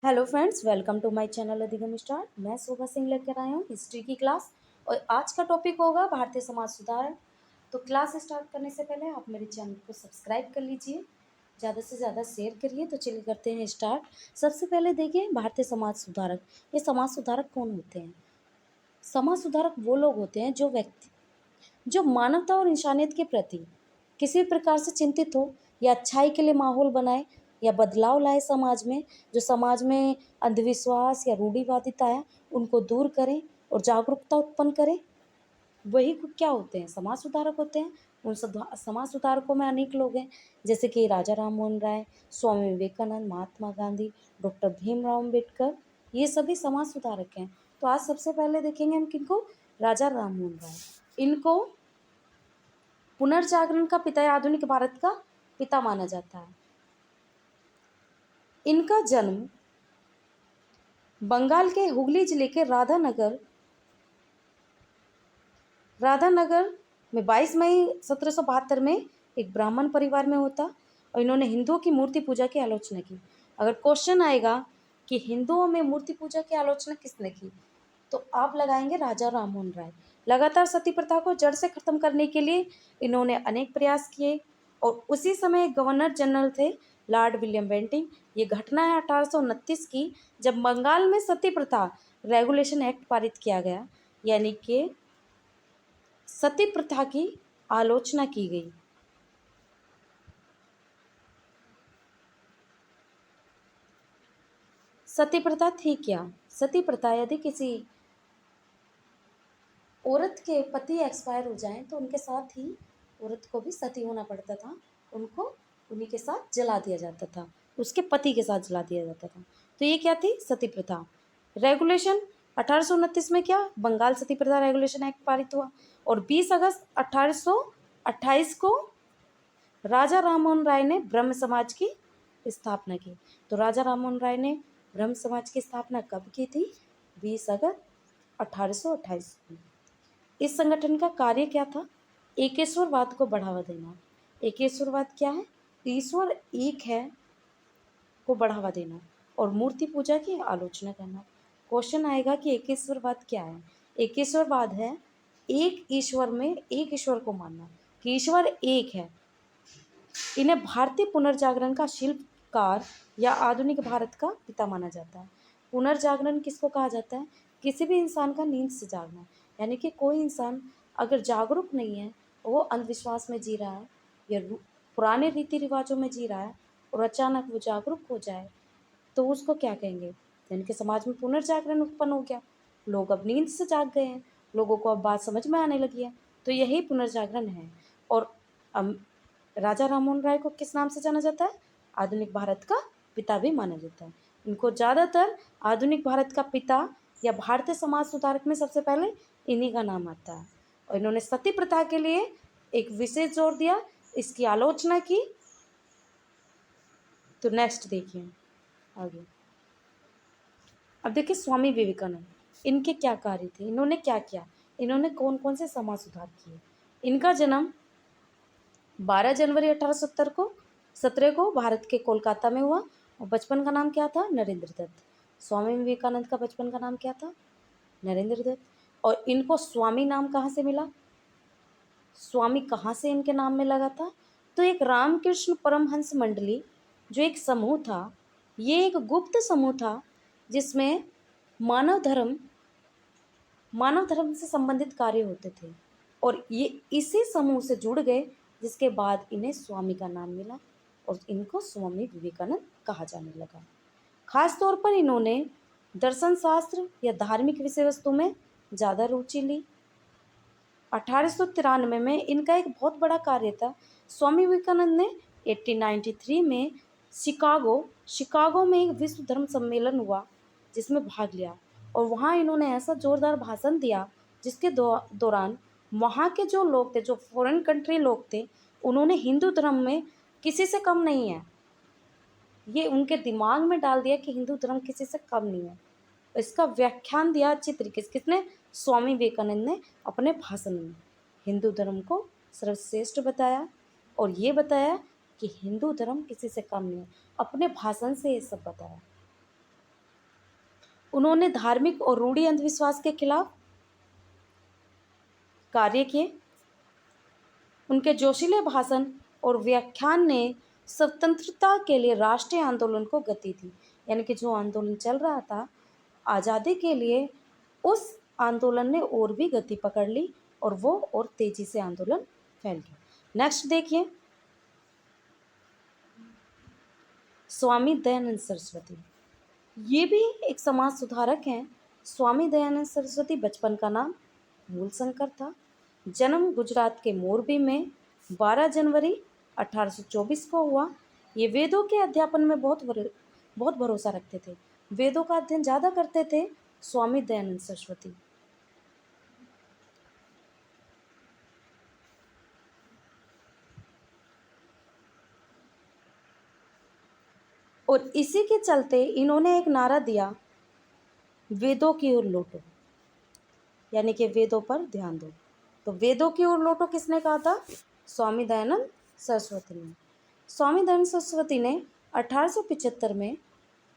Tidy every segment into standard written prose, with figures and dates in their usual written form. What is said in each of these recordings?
Hello friends, welcome to my channel Adhigam star. मैं शोभा सिंह लेकर आया हूँ हिस्ट्री की क्लास। और आज का टॉपिक होगा भारतीय समाज सुधार। तो क्लास स्टार्ट करने से पहले आप मेरे चैनल को सब्सक्राइब कर लीजिए, ज़्यादा से ज़्यादा शेयर करिए। तो चलिए करते हैं स्टार्ट। सबसे पहले देखिए भारतीय समाज सुधारक। ये समाज सुधारक कौन होते हैं? समाज सुधारक वो लोग होते हैं जो मानवता और इंसानियत के प्रति किसी भी प्रकार से चिंतित हो या अच्छाई के लिए माहौल बनाए या बदलाव लाए समाज में। जो समाज में अंधविश्वास या रूढ़िवादिता है उनको दूर करें और जागरूकता उत्पन्न करें, वही क्या होते हैं? समाज सुधारक होते हैं। उन समाज सुधारकों में अनेक लोग हैं, जैसे कि राजा राम मोहन राय, स्वामी विवेकानंद, महात्मा गांधी, डॉक्टर भीमराव अम्बेडकर। ये सभी समाज सुधारक हैं। तो आज सबसे पहले देखेंगे हम किनको? राजा राम मोहन राय। इनको पुनर्जागरण का पिता या आधुनिक भारत का पिता माना जाता है। इनका जन्म बंगाल के हुगली जिले के राधानगर में 22 मई 1772 में एक ब्राह्मण परिवार में होता। और इन्होंने हिंदुओं की मूर्ति पूजा की आलोचना की। अगर क्वेश्चन आएगा कि हिंदुओं में मूर्ति पूजा की आलोचना किसने की, तो आप लगाएंगे राजा राममोहन राय। लगातार सती प्रथा को जड़ से खत्म करने के लिए इन्होंने अनेक प्रयास किए। और उसी समय गवर्नर जनरल थे लॉर्ड विलियम बेंटिंग। ये घटना है 1829 की, जब बंगाल में सती प्रथा रेगुलेशन एक्ट पारित किया गया, यानी कि सती प्रथा की आलोचना की गई। सती प्रथा थी क्या? सती प्रथा यदि किसी औरत के पति एक्सपायर हो जाएं तो उनके साथ ही औरत को भी सती होना पड़ता था। उनको उन्हीं के साथ जला दिया जाता था, उसके पति के साथ जला दिया जाता था। तो ये क्या थी? सती प्रथा। रेगुलेशन 1829 में क्या बंगाल सती प्रथा रेगुलेशन एक्ट पारित हुआ। और 20 अगस्त 1828 को राजा राममोहन राय ने ब्रह्म समाज की स्थापना की। तो राजा राममोहन राय ने ब्रह्म समाज की स्थापना कब की थी? 20 अगस्त 1828 को। इस संगठन का कार्य क्या था? एकेश्वरवाद को बढ़ावा देना। एकेश्वरवाद क्या है? ईश्वर एक है को बढ़ावा देना और मूर्ति पूजा की आलोचना करना। क्वेश्चन आएगा कि एकेश्वरवाद क्या है? एकेश्वरवाद है एक ईश्वर में एक ईश्वर को मानना कि ईश्वर एक है। इन्हें भारतीय पुनर्जागरण का शिल्पकार या आधुनिक भारत का पिता माना जाता है। पुनर्जागरण किसको कहा जाता है? किसी भी इंसान का नींद से जागना। यानी कि कोई इंसान अगर जागरूक नहीं है, वो अंधविश्वास में जी रहा है या पुराने रीति रिवाजों में जी रहा है, और अचानक वो जागरूक हो जाए तो उसको क्या कहेंगे? यानी कि समाज में पुनर्जागरण उत्पन्न हो गया। लोग अब नींद से जाग गए हैं, लोगों को अब बात समझ में आने लगी है। तो यही पुनर्जागरण है। और राजा राममोहन राय को किस नाम से जाना जाता है? आधुनिक भारत का पिता भी माना जाता है। इनको ज़्यादातर आधुनिक भारत का पिता या भारतीय समाज सुधारक में सबसे पहले इन्हीं का नाम आता है। और इन्होंने सती प्रथा के लिए एक विशेष जोर दिया, इसकी आलोचना की। तो नेक्स्ट देखिए आगे। अब देखिए स्वामी विवेकानंद, इनके क्या कार्य थे? इन्होंने क्या किया? इन्होंने कौन कौन से समाज सुधार किए? इनका जन्म 12 जनवरी 1870 को 17 को भारत के कोलकाता में हुआ। और बचपन का नाम क्या था? नरेंद्र दत्त। स्वामी विवेकानंद का बचपन का नाम क्या था? नरेंद्र दत्त। और इनको स्वामी नाम कहाँ से मिला? स्वामी कहाँ से इनके नाम में लगा था? तो एक रामकृष्ण परमहंस मंडली जो एक समूह था, ये एक गुप्त समूह था जिसमें मानव धर्म मानव धर्म से संबंधित कार्य होते थे। और ये इसी समूह से जुड़ गए, जिसके बाद इन्हें स्वामी का नाम मिला और इनको स्वामी विवेकानंद कहा जाने लगा। खास तौर पर इन्होंने दर्शन शास्त्र या धार्मिक विषय वस्तु में ज़्यादा रुचि ली। 1893 में इनका एक बहुत बड़ा कार्य था। स्वामी विवेकानंद ने 1893 में शिकागो में एक विश्व धर्म सम्मेलन हुआ जिसमें भाग लिया। और वहाँ इन्होंने ऐसा जोरदार भाषण दिया जिसके दौरान वहाँ के जो लोग थे, जो फॉरेन कंट्री लोग थे, उन्होंने हिंदू धर्म में किसी से कम नहीं है, ये उनके दिमाग में डाल दिया कि हिंदू धर्म किसी से कम नहीं है। इसका व्याख्यान दिया अच्छी तरीके से किसने? स्वामी विवेकानंद ने अपने भाषण में हिंदू धर्म को सर्वश्रेष्ठ बताया और ये बताया कि हिंदू धर्म किसी से कम नहीं है। अपने भाषण से ये सब बताया। उन्होंने धार्मिक और रूढ़ि अंधविश्वास के खिलाफ कार्य किए। उनके जोशीले भाषण और व्याख्यान ने स्वतंत्रता के लिए राष्ट्रीय आंदोलन को गति दी। यानी कि जो आंदोलन चल रहा था आज़ादी के लिए, उस आंदोलन ने और भी गति पकड़ ली और वो और तेजी से आंदोलन फैल गया। नेक्स्ट देखिए, स्वामी दयानंद सरस्वती। ये भी एक समाज सुधारक हैं। स्वामी दयानंद सरस्वती बचपन का नाम मूलशंकर था। जन्म गुजरात के मोरबी में 12 जनवरी 1824 को हुआ। ये वेदों के अध्यापन में बहुत भरोसा रखते थे। वेदों का अध्ययन ज़्यादा करते थे स्वामी दयानंद सरस्वती। और इसी के चलते इन्होंने एक नारा दिया, वेदों की ओर लौटो, यानी कि वेदों पर ध्यान दो। तो वेदों की ओर लौटो किसने कहा था? स्वामी दयानंद सरस्वती ने। स्वामी दयानंद सरस्वती ने 1875 में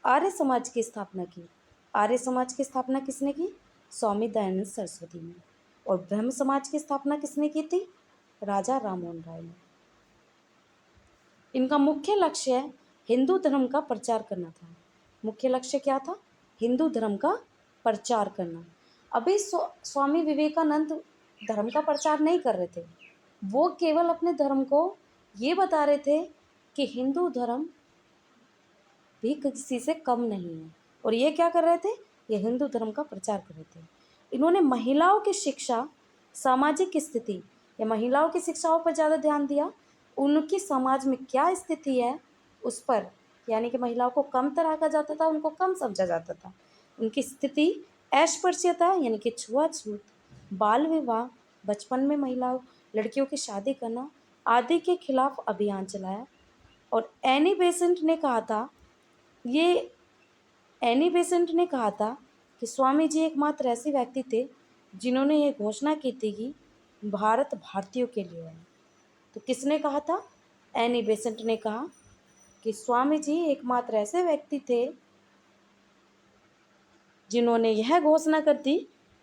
आर्य समाज की स्थापना की। आर्य समाज की स्थापना किसने की? स्वामी दयानंद सरस्वती ने। और ब्रह्म समाज की स्थापना किसने की थी? राजा राममोहन राय ने। इनका मुख्य लक्ष्य हिंदू धर्म का प्रचार करना था। मुख्य लक्ष्य क्या था? हिंदू धर्म का प्रचार करना। अभी स्वामी विवेकानंद धर्म का प्रचार नहीं कर रहे थे, वो केवल अपने धर्म को ये बता रहे थे कि हिंदू धर्म भी किसी से कम नहीं है। और ये क्या कर रहे थे? ये हिंदू धर्म का प्रचार कर रहे थे। इन्होंने महिलाओं की शिक्षा, सामाजिक स्थिति या महिलाओं की शिक्षाओं पर ज़्यादा ध्यान दिया। उनकी समाज में क्या स्थिति है उस पर, यानी कि महिलाओं को कम तरह का जाता था, उनको कम समझा जाता था। उनकी स्थिति अस्पृश्यता यानी कि छुआछूत, बाल विवाह, बचपन में महिलाओं लड़कियों की शादी करना आदि के खिलाफ अभियान चलाया। और एनी बेसेंट ने कहा था कि स्वामी जी एकमात्र ऐसे व्यक्ति थे जिन्होंने ये घोषणा की थी कि भारत भारतीयों के लिए है। तो किसने कहा था? एनी बेसेंट ने कहा कि स्वामी जी एकमात्र ऐसे व्यक्ति थे जिन्होंने यह घोषणा कर दी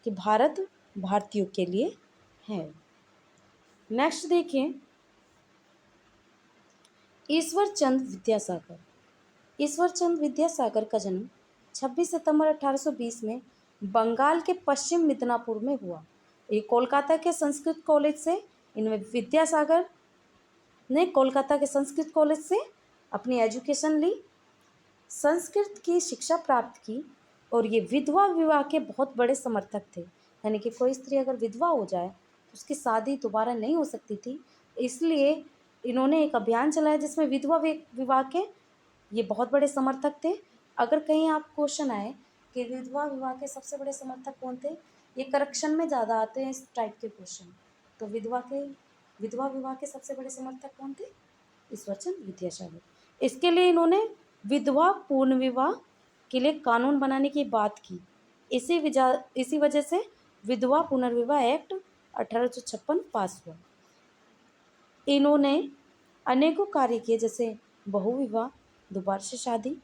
कि भारत भारतीयों के लिए है। नेक्स्ट देखिए, ईश्वर चंद विद्यासागर। ईश्वर चंद विद्यासागर का जन्म 26 सितंबर 1820 में बंगाल के पश्चिम मिदनापुर में हुआ। ये कोलकाता के संस्कृत कॉलेज से इनमें विद्यासागर ने कोलकाता के संस्कृत कॉलेज से अपनी एजुकेशन ली, संस्कृत की शिक्षा प्राप्त की। और ये विधवा विवाह के बहुत बड़े समर्थक थे। यानी कि कोई स्त्री अगर विधवा हो जाए तो उसकी शादी दोबारा नहीं हो सकती थी, इसलिए इन्होंने एक अभियान चलाया जिसमें विधवा विवाह के ये बहुत बड़े समर्थक थे। अगर कहीं आप क्वेश्चन आए कि विधवा विवाह के सबसे बड़े समर्थक कौन थे, ये करेक्शन में ज़्यादा आते हैं इस टाइप के क्वेश्चन। तो विधवा विवाह के सबसे बड़े समर्थक कौन थे? ईश्वरचंद विद्यासागर। इसके लिए इन्होंने विधवा पूर्ण विवाह के लिए कानून बनाने की बात की। इसी वजह से विधवा पुनर्विवाह एक्ट 1856 पास हुआ। इन्होंने अनेकों कार्य किए, जैसे बहुविवाह, दोबारा से शादी,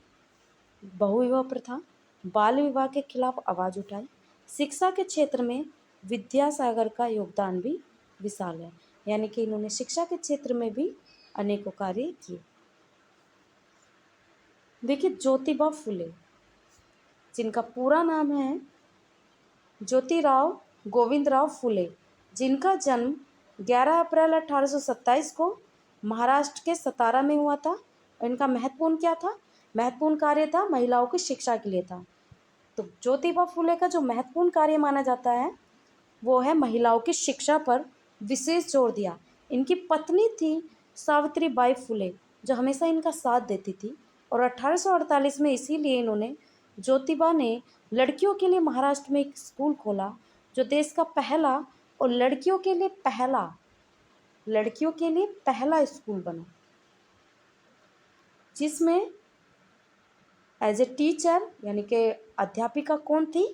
बहुविवाह प्रथा, बाल विवाह के खिलाफ आवाज़ उठाई। शिक्षा के क्षेत्र में विद्यासागर का योगदान भी विशाल है। यानी कि इन्होंने शिक्षा के क्षेत्र में भी अनेकों कार्य किए। देखिए, ज्योतिबा फुले, जिनका पूरा नाम है ज्योतिराव गोविंदराव फुले, जिनका जन्म 11 अप्रैल 1827 को महाराष्ट्र के सतारा में हुआ था। इनका महत्वपूर्ण क्या था? महत्वपूर्ण कार्य था महिलाओं की शिक्षा के लिए था। तो ज्योतिबा फुले का जो महत्वपूर्ण कार्य माना जाता है वो है महिलाओं की शिक्षा पर विशेष जोर दिया। इनकी पत्नी थी सावित्री बाई फुले, जो हमेशा इनका साथ देती थी। और 1848 में इसीलिए इन्होंने, ज्योतिबा ने लड़कियों के लिए महाराष्ट्र में एक स्कूल खोला जो देश का पहला और लड़कियों के लिए पहला स्कूल बना, जिसमें एज ए टीचर यानी कि अध्यापिका कौन थी?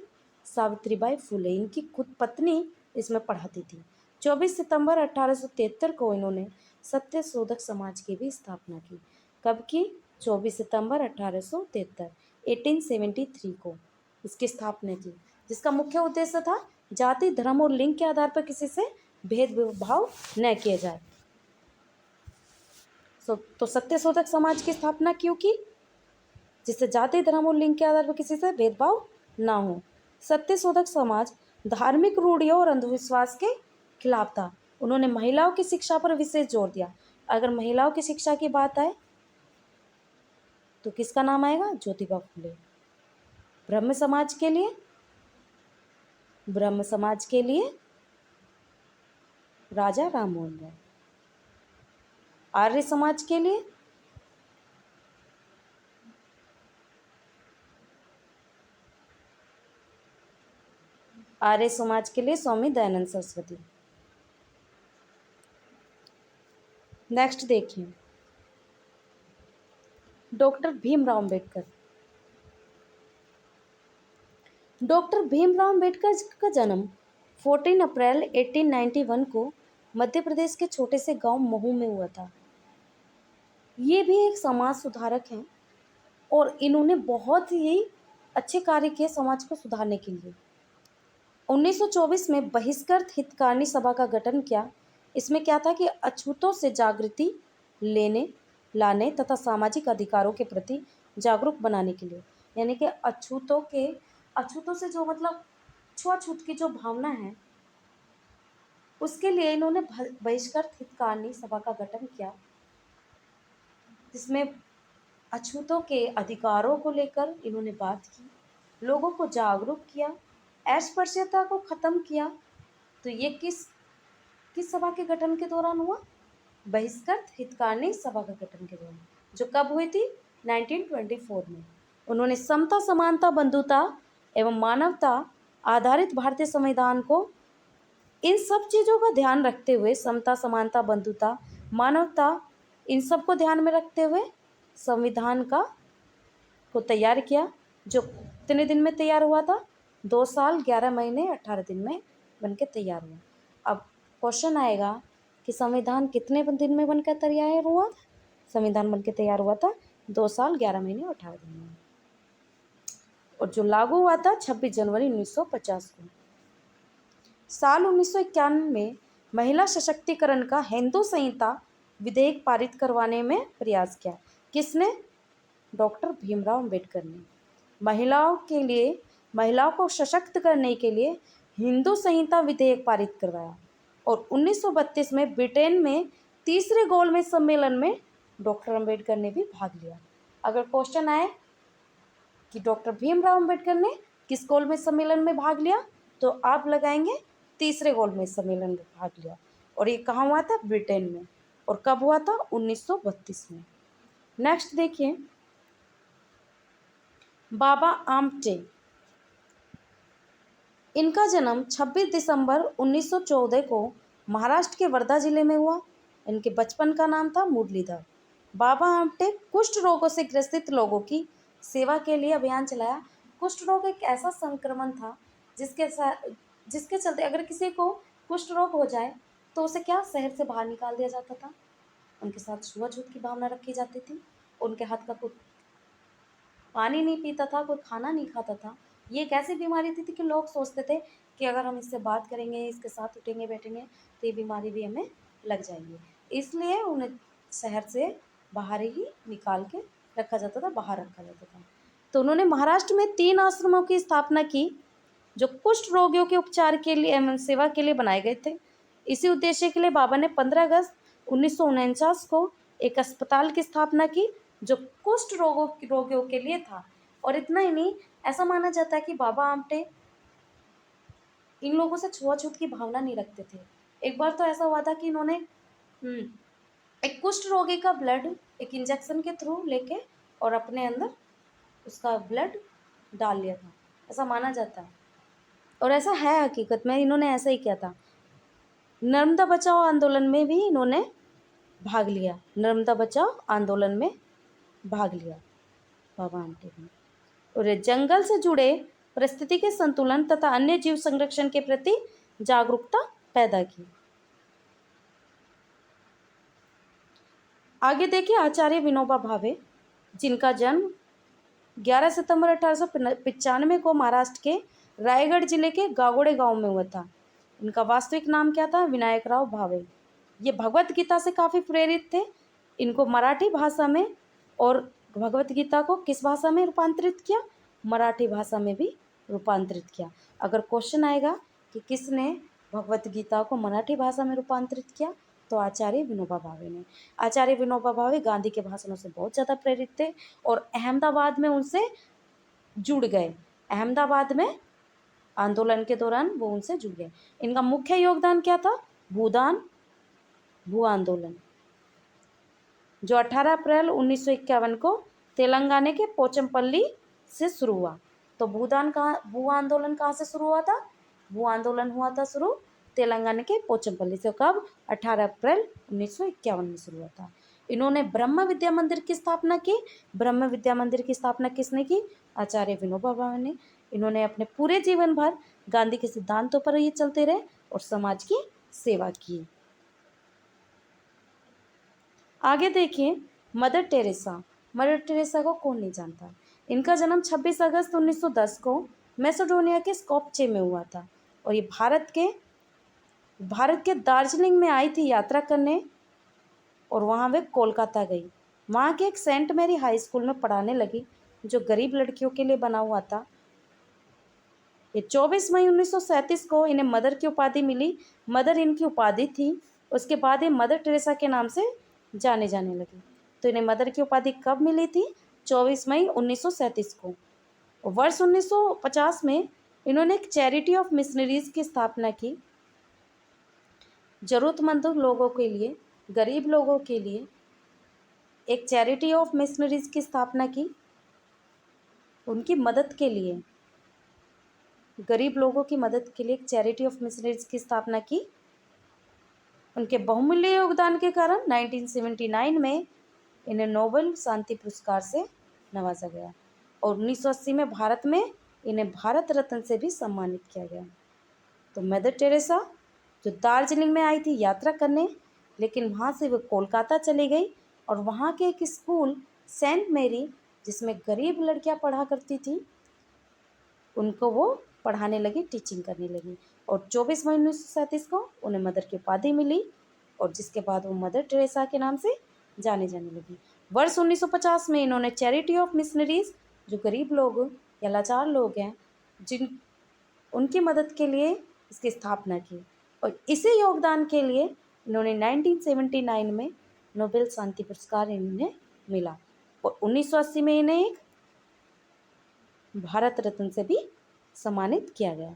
सावित्रीबाई फुले। इनकी खुद पत्नी इसमें पढ़ाती थी। 24 सितंबर 1873 को इन्होंने सत्य शोधक समाज की भी स्थापना की। कब की? 24 सितंबर 1873 1873 को। इसकी स्थापना की, जिसका मुख्य उद्देश्य था जाति, धर्म और लिंग के आधार पर किसी से भेदभाव न किया जाए। तो सत्यशोधक समाज की स्थापना क्यों की? जिससे जाति, धर्म और लिंग के आधार पर किसी से भेदभाव ना हो। सत्यशोधक समाज धार्मिक रूढ़ियों और अंधविश्वास के खिलाफ था। उन्होंने महिलाओं की शिक्षा पर विशेष जोर दिया। अगर महिलाओं की शिक्षा की बात आए तो किसका नाम आएगा? ज्योतिबा फुले। ब्रह्म समाज के लिए राजा राममोहन राय। आर्य समाज के लिए स्वामी दयानंद सरस्वती। नेक्स्ट देखिए, डॉक्टर भीमराव अंबेडकर। डॉक्टर भीमराव अंबेडकर का जन्म 14 अप्रैल 1891 को मध्य प्रदेश के छोटे से गांव महू में हुआ था। ये भी एक समाज सुधारक हैं और इन्होंने बहुत ही अच्छे कार्य किए समाज को सुधारने के लिए। 1924 में बहिष्कृत हितकारिणी सभा का गठन किया। इसमें क्या था कि अछूतों से जागृति लाने तथा सामाजिक अधिकारों के प्रति जागरूक बनाने के लिए, यानी कि अछूतों से जो मतलब छुआछूत की जो भावना है उसके लिए इन्होंने बहिष्कृत हितकारिणी सभा का गठन किया, जिसमें अछूतों के अधिकारों को लेकर इन्होंने बात की, लोगों को जागरूक किया, अस्पृश्यता को ख़त्म किया। तो ये किस सभा के गठन के दौरान हुआ? बहिष्कृत हितकारिणी सभा का गठन के दौरान, जो कब हुई थी? 1924 में। उन्होंने समता, समानता, बंधुता एवं मानवता आधारित भारतीय संविधान को, इन सब चीज़ों का ध्यान रखते हुए, समता, समानता, बंधुता, मानवता, इन सब को ध्यान में रखते हुए संविधान को तैयार किया, जो कितने दिन में तैयार हुआ था? 2 साल 11 महीने 18 दिन में बनके तैयार हुआ। अब क्वेश्चन आएगा कि संविधान कितने दिन में बनकर तैयार हुआ? संविधान बनके तैयार हुआ था 2 साल 11 महीने 18 दिन में, और जो लागू हुआ था 26 जनवरी 1950 को। साल 1951 में महिला सशक्तिकरण का हिंदू संहिता विधेयक पारित करवाने में प्रयास किया। किसने? डॉक्टर भीमराव अंबेडकर ने। महिलाओं को सशक्त करने के लिए हिंदू संहिता विधेयक पारित करवाया, और 1932 में ब्रिटेन में तीसरे गोलमेज सम्मेलन में डॉक्टर अंबेडकर ने भी भाग लिया। अगर क्वेश्चन आए कि डॉक्टर भीमराव अंबेडकर ने किस गोलमेज सम्मेलन में भाग लिया, तो आप लगाएंगे तीसरे गोलमेज सम्मेलन में भाग लिया, और ये कहाँ हुआ था? ब्रिटेन में। और कब हुआ था? 1932 में। नेक्स्ट देखिए, बाबा आमटे। इनका जन्म 26 दिसंबर 1914 को महाराष्ट्र के वर्धा जिले में हुआ। इनके बचपन का नाम था मुरलीधर। बाबा आमटे कुष्ठ रोगों से ग्रसित लोगों की सेवा के लिए अभियान चलाया। कुष्ठ रोग एक ऐसा संक्रमण था जिसके चलते अगर किसी को कुष्ठ रोग हो जाए तो उसे क्या, शहर से बाहर निकाल दिया जाता था। उनके साथ छुआछूत की भावना रखी जाती थी। उनके हाथ का कोई पानी नहीं पीता था, कोई खाना नहीं खाता था। ये एक ऐसी बीमारी थी कि लोग सोचते थे कि अगर हम इससे बात करेंगे, इसके साथ उठेंगे बैठेंगे तो ये बीमारी भी हमें लग जाएगी। इसलिए उन्हें शहर से बाहर ही निकाल के रखा जाता था, बाहर रखा जाता था। तो उन्होंने महाराष्ट्र में 3 आश्रमों की स्थापना की जो कुष्ठ रोगियों के उपचार के लिए एवं सेवा के लिए बनाए गए थे। इसी उद्देश्य के लिए बाबा ने 15 अगस्त 1949 को एक अस्पताल की स्थापना की जो कुष्ठ रोगियों के लिए था। और इतना ही नहीं, ऐसा माना जाता है कि बाबा आमटे इन लोगों से छुआछूत की भावना नहीं रखते थे। एक बार तो ऐसा हुआ था कि इन्होंने एक कुष्ठ रोगी का ब्लड एक इंजेक्शन के थ्रू लेके और अपने अंदर उसका ब्लड डाल लिया था, ऐसा माना जाता है। और ऐसा है हकीकत में, इन्होंने ऐसा ही किया था। नर्मदा बचाओ आंदोलन में भी इन्होंने भाग लिया। नर्मदा बचाओ आंदोलन में भाग लिया बाबा आमटे ने, और जंगल से जुड़े परिस्थिति के संतुलन तथा अन्य जीव संरक्षण के प्रति जागरूकता पैदा की। आगे देखिए आचार्य विनोबा भावे, जिनका जन्म 11 सितंबर 1895 को महाराष्ट्र के रायगढ़ जिले के गागोड़े गांव में हुआ था। इनका वास्तविक नाम क्या था? विनायकराव भावे। ये भगवत गीता से काफ़ी प्रेरित थे। इनको मराठी भाषा में और भगवत गीता को किस भाषा में रूपांतरित किया? मराठी भाषा में भी रूपांतरित किया। अगर क्वेश्चन आएगा कि किसने भगवत गीता को मराठी भाषा में रूपांतरित किया, तो आचार्य विनोबा भावे ने। आचार्य विनोबा भावे गांधी के भाषणों से बहुत ज़्यादा प्रेरित थे और अहमदाबाद में उनसे जुड़ गए। अहमदाबाद में आंदोलन के दौरान वो उनसे जुड़ गए। इनका मुख्य योगदान क्या था? भू आंदोलन, जो 18 अप्रैल 1951 को तेलंगाना के पोचमपल्ली से शुरू हुआ। तो भू आंदोलन कहाँ से शुरू हुआ था? भू आंदोलन हुआ था शुरू तेलंगाना के पोचमपल्ली से। कब? 18 अप्रैल 1951 में शुरू हुआ था। इन्होंने ब्रह्म विद्या मंदिर की स्थापना की। ब्रह्म विद्या मंदिर की स्थापना किसने की? आचार्य विनोबा भावे ने। इन्होंने अपने पूरे जीवन भर गांधी के सिद्धांतों पर ही चलते रहे और समाज की सेवा की। आगे देखिए, मदर टेरेसा। मदर टेरेसा को कौन नहीं जानता? इनका जन्म 26 अगस्त 1910 को मैसेडोनिया के स्कोपचे में हुआ था और ये भारत के दार्जिलिंग में आई थी यात्रा करने और वहाँ वे कोलकाता गई। वहाँ के एक सेंट मैरी हाई स्कूल में पढ़ाने लगी, जो गरीब लड़कियों के लिए बना हुआ था। ये 24 मई 1937 को इन्हें मदर की उपाधि मिली। मदर इनकी उपाधि थी। उसके बाद ये मदर टेरेसा के नाम से जाने लगी। तो इन्हें मदर की उपाधि कब मिली थी? 24 मई 1937 को। और वर्ष 1950 में इन्होंने एक चैरिटी ऑफ मिशनरीज की स्थापना की। ज़रूरतमंद लोगों के लिए, गरीब लोगों के लिए एक चैरिटी ऑफ मिशनरीज की स्थापना की। उनकी मदद के लिए, गरीब लोगों की मदद के लिए एक चैरिटी ऑफ मिशनरीज की स्थापना की। उनके बहुमूल्य योगदान के कारण 1979 में इन्हें नोबेल शांति पुरस्कार से नवाजा गया और 1980 में भारत में इन्हें भारत रत्न से भी सम्मानित किया गया। तो मदर टेरेसा जो दार्जिलिंग में आई थी यात्रा करने, लेकिन वहाँ से वो कोलकाता चली गई और वहाँ के एक स्कूल सेंट मैरी, जिसमें गरीब लड़कियाँ पढ़ा करती थी, उनको वो पढ़ाने लगी, टीचिंग करने लगी और 24 मई 1937 को उन्हें मदर की उपाधि मिली और जिसके बाद वो मदर टेरेसा के नाम से जाने लगी। वर्ष 1950 में इन्होंने चैरिटी ऑफ मिशनरीज, जो गरीब लोग या लाचार लोग हैं, उनकी मदद के लिए इसकी स्थापना की और इसी योगदान के लिए इन्होंने 1979 में नोबेल शांति पुरस्कार इन्हें मिला और 1980 में इन्हें एक भारत रत्न से भी सम्मानित किया गया।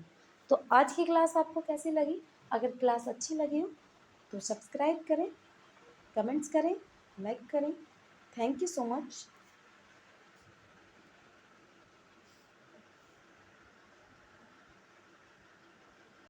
तो आज की क्लास आपको कैसी लगी? अगर क्लास अच्छी लगी हो तो सब्सक्राइब करें, कमेंट्स करें, लाइक करें। Thank you so much.